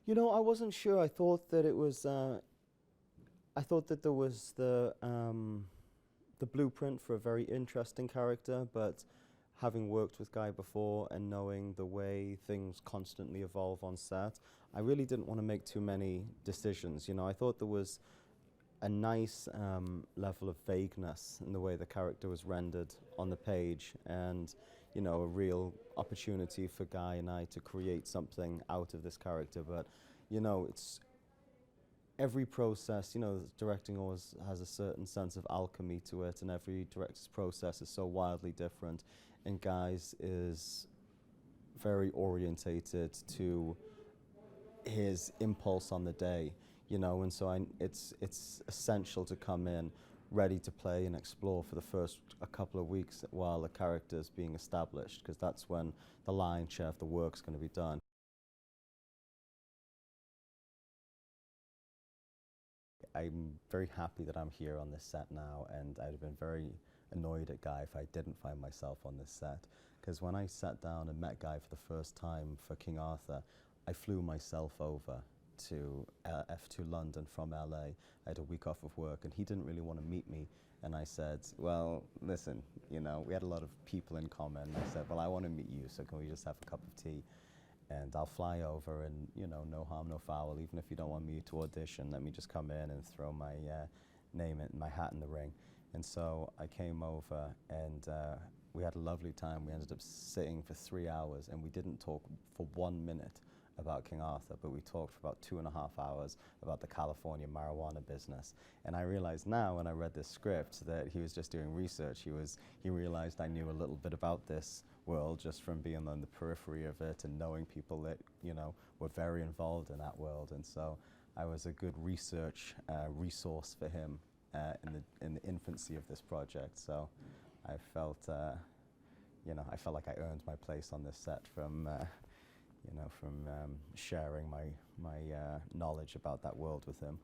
You know, I wasn't sure. I thought that it was. I thought that there was the blueprint for a very interesting character, but having worked with Guy before and knowing the way things constantly evolve on set, I really didn't want to make too many decisions. You know, I thought there was a nice level of vagueness in the way the character was rendered on the page, and you know, a real opportunity for Guy and I to create something out of this character. But you know, it's every process, you know, directing always has a certain sense of alchemy to it, and every director's process is so wildly different. And Guy's is very orientated to his impulse on the day, you know, and so it's essential to come in ready to play and explore for the first a couple of weeks while the character's being established, because that's when the lion's share of the work's going to be done. I'm very happy that I'm here on this set now, and I'd have been very annoyed at Guy if I didn't find myself on this set. Because when I sat down and met Guy for the first time for King Arthur, I flew myself over to London from LA. I had a week off of work, and he didn't really want to meet me. And I said, well, listen, you know, we had a lot of people in common. I said, well, I want to meet you, so can we just have a cup of tea? And I'll fly over, and you know, no harm, no foul. Even if you don't want me to audition, let me just come in and throw my name in, my hat in the ring. And so I came over, and we had a lovely time. We ended up sitting for 3 hours, and we didn't talk for 1 minute about King Arthur, but we talked for about 2.5 hours about the California marijuana business. And I realized now, when I read this script, that he was just doing research. He realized I knew a little bit about this world just from being on the periphery of it and knowing people that, you know, were very involved in that world. And so I was a good research resource for him in the infancy of this project. So I felt, you know, I felt like I earned my place on this set from, you know, from sharing my knowledge about that world with him.